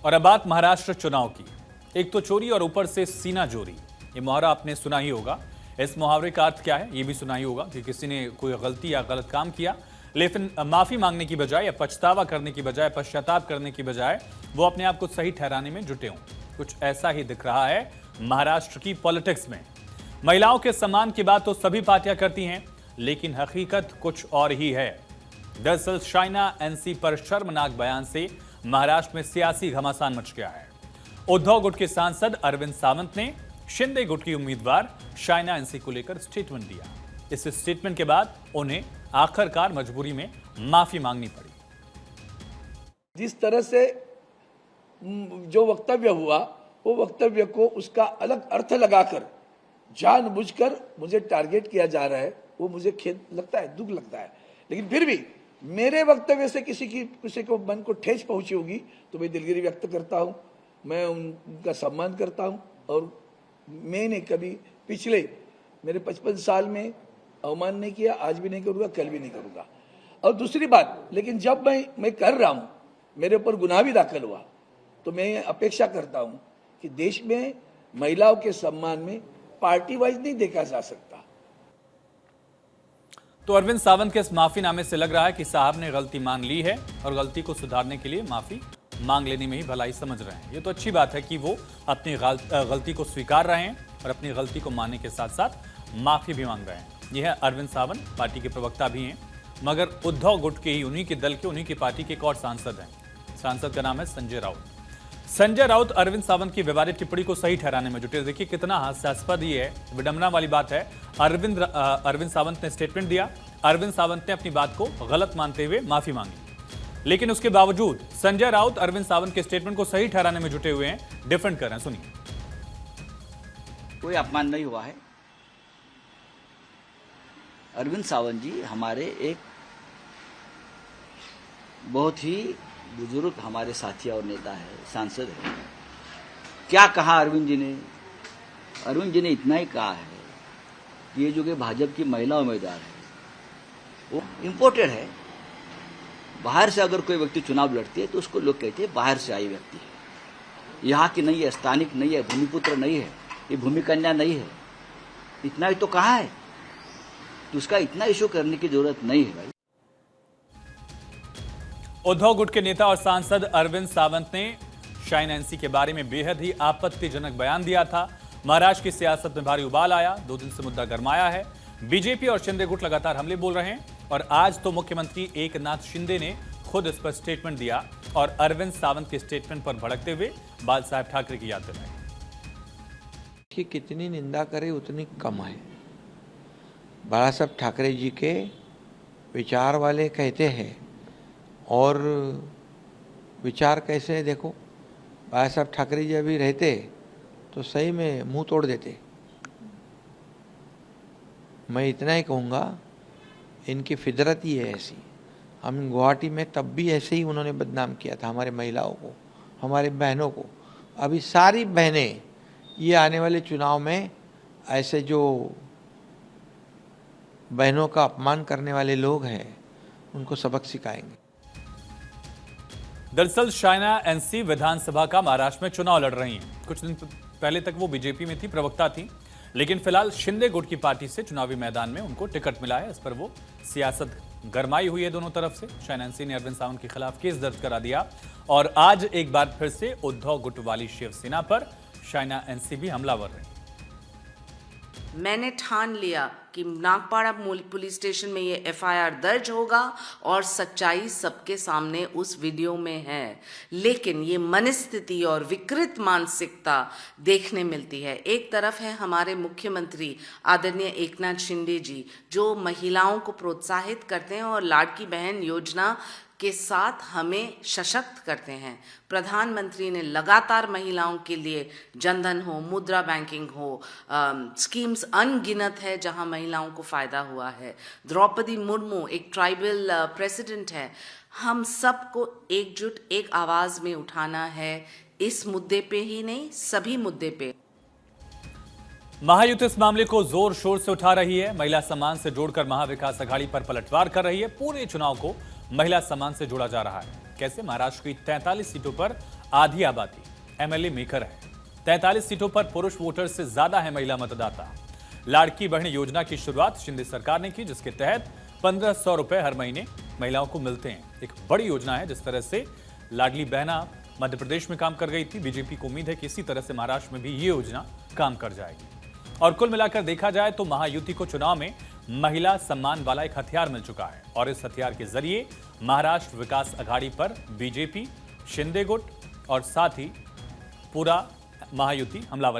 और अब बात महाराष्ट्र चुनाव की। एक तो चोरी और ऊपर से सीना जोरी, ये मुहावरा आपने सुना ही होगा। इस मुहावरे का अर्थ क्या है ये भी सुना ही होगा कि किसी ने कोई गलती या गलत काम किया, लेकिन माफी मांगने की बजाय या पछतावा करने की बजाय, पश्चाताप करने की बजाय वो अपने आप को सही ठहराने में जुटे हों। कुछ ऐसा ही दिख रहा है महाराष्ट्र की पॉलिटिक्स में। महिलाओं के सम्मान की बात तो सभी पार्टियां करती हैं, लेकिन हकीकत कुछ और ही है। दरअसल शाइना एनसी पर शर्मनाक बयान से महाराष्ट्र में सियासी घमासान मच गया है। उद्धव गुट के सांसद अरविंद सावंत ने शिंदे गुट की उम्मीदवार शाइना एनसी को लेकर स्टेटमेंट दिया। इस स्टेटमेंट के बाद उन्हें आखिरकार मजबूरी में माफी मांगनी पड़ी। जिस तरह से जो वक्तव्य हुआ, वो वक्तव्य को उसका अलग अर्थ लगाकर जानबूझकर मुझे टारगेट किया जा रहा है, वो मुझे खेद लगता है, दुख लगता है। लेकिन फिर भी मेरे वक्तव्य से किसी को मन को ठेस पहुंची होगी तो मैं दिलगिरी व्यक्त करता हूं, मैं उनका सम्मान करता हूं। और मैंने कभी पिछले मेरे 55 साल में अवमान नहीं किया, आज भी नहीं करूंगा, कल भी नहीं करूंगा। और दूसरी बात, लेकिन जब मैं कर रहा हूं, मेरे ऊपर गुनाह भी दाखिल हुआ, तो मैं अपेक्षा करता हूं कि देश में महिलाओं के सम्मान में पार्टी वाइज नहीं देखा जा सकता। तो अरविंद सावंत के इस माफीनामे से लग रहा है कि साहब ने गलती मान ली है और गलती को सुधारने के लिए माफी मांग लेने में ही भलाई समझ रहे हैं। ये तो अच्छी बात है कि वो अपनी गलती को स्वीकार रहे हैं और अपनी गलती को मानने के साथ साथ माफी भी मांग रहे हैं। यह है अरविंद सावंत, पार्टी के प्रवक्ता भी हैं, मगर उद्धव गुट के ही, उन्हीं के दल के, उन्हीं की पार्टी के एक और सांसद हैं। सांसद का नाम है संजय राउत। संजय राउत अरविंद सावंत की विवादित टिप्पणी को सही ठहराने में जुटे। देखिए कितना हास्यास्पद ये है, विडंबना वाली बात है। अरविंद सावंत ने स्टेटमेंट दिया, अरविंद सावंत ने अपनी बात को गलत मानते हुए माफी मांगी, लेकिन उसके बावजूद संजय राउत अरविंद सावंत के स्टेटमेंट को सही ठहराने में जुटे हुए हैं, डिफेंड कर रहे हैं। सुनिए। कोई अपमान नहीं हुआ है। अरविंद सावंत जी हमारे एक बहुत ही बुजुर्ग हमारे साथी और नेता है, सांसद है। क्या कहा अरविंद जी ने? अरविंद जी ने इतना ही कहा है कि ये जो कि भाजपा की महिला उम्मीदवार है वो इम्पोर्टेड है। बाहर से अगर कोई व्यक्ति चुनाव लड़ती है तो उसको लोग कहते हैं बाहर से आई व्यक्ति है, यहाँ की नहीं है, स्थानिक नहीं है, भूमिपुत्र नहीं है, ये भूमि कन्या नहीं है। इतना ही तो कहा है, तो उसका इतना इशू करने की जरूरत नहीं है भाई। उद्धव गुट के नेता और सांसद अरविंद सावंत ने शाइना एनसी के बारे में बेहद ही आपत्तिजनक बयान दिया था। महाराष्ट्र की सियासत में भारी उबाल आया, 2 दिन से मुद्दा गरमाया है। बीजेपी और शिंदे गुट लगातार हमले बोल रहे हैं और आज तो मुख्यमंत्री एकनाथ शिंदे ने खुद इस पर स्टेटमेंट दिया और अरविंद सावंत के स्टेटमेंट पर भड़कते हुए बाल साहब ठाकरे की याद दिलाई कि कितनी निंदा करे उतनी कम है। बाला साहब ठाकरे जी के विचार वाले कहते हैं, और विचार कैसे है देखो, बाला साहब ठाकरे जी अभी रहते तो सही में मुंह तोड़ देते। मैं इतना ही कहूँगा, इनकी फितरत ही है ऐसी। हम गुवाहाटी में तब भी ऐसे ही उन्होंने बदनाम किया था हमारे महिलाओं को, हमारे बहनों को। अभी सारी बहनें ये आने वाले चुनाव में ऐसे जो बहनों का अपमान करने वाले लोग हैं उनको सबक सिखाएंगे। दरअसल शाइना एनसी विधानसभा का महाराष्ट्र में चुनाव लड़ रही हैं। कुछ दिन पहले तक वो बीजेपी में थी, प्रवक्ता थी, लेकिन फिलहाल शिंदे गुट की पार्टी से चुनावी मैदान में उनको टिकट मिला है। इस पर वो सियासत गरमाई हुई है दोनों तरफ से। शाइना एनसी ने अरविंद सावंत के खिलाफ केस दर्ज करा दिया और आज एक बार फिर से उद्धव गुट वाली शिवसेना पर शाइना एनसी भी हमलावर रही। मैंने ठान लिया कि नागपाड़ा पुलिस स्टेशन में ये एफआईआर दर्ज होगा और सच्चाई सबके सामने उस वीडियो में है। लेकिन ये मनस्थिति और विकृत मानसिकता देखने मिलती है। एक तरफ है हमारे मुख्यमंत्री आदरणीय एकनाथ शिंदे जी, जो महिलाओं को प्रोत्साहित करते हैं और लाडकी बहन योजना के साथ हमें सशक्त करते हैं। प्रधानमंत्री ने लगातार महिलाओं के लिए जनधन हो, मुद्रा बैंकिंग हो, स्कीम्स अनगिनत है जहां महिलाओं को फ़ायदा हुआ है। द्रौपदी मुर्मू एक ट्राइबल प्रेसिडेंट है। हम सबको एकजुट एक आवाज़ में उठाना है, इस मुद्दे पे ही नहीं, सभी मुद्दे पे। महायुति इस मामले को जोर शोर से उठा रही है। महिला सम्मान से जोड़कर महाविकास अघाड़ी पर पलटवार कर रही है। पूरे चुनाव को महिला सम्मान से जोड़ा जा रहा है। कैसे? महाराष्ट्र की 43 सीटों पर आधी आबादी एमएलए मेकर है। 43 सीटों पर पुरुष वोटर से ज्यादा है महिला मतदाता। लाड़की बहन योजना की शुरुआत शिंदे सरकार ने की, जिसके तहत 1500 रुपए हर महीने महिलाओं को मिलते हैं। एक बड़ी योजना है। जिस तरह से लाडली बहना मध्य प्रदेश में काम कर गई थी, बीजेपी को उम्मीद है कि इसी तरह से महाराष्ट्र में भी ये योजना काम कर जाएगी। और कुल मिलाकर देखा जाए तो महायुति को चुनाव में महिला सम्मान वाला एक हथियार मिल चुका है और इस हथियार के जरिए महाराष्ट्र विकास अघाड़ी पर बीजेपी, शिंदे गुट और साथ ही पूरा महायुति हमलावर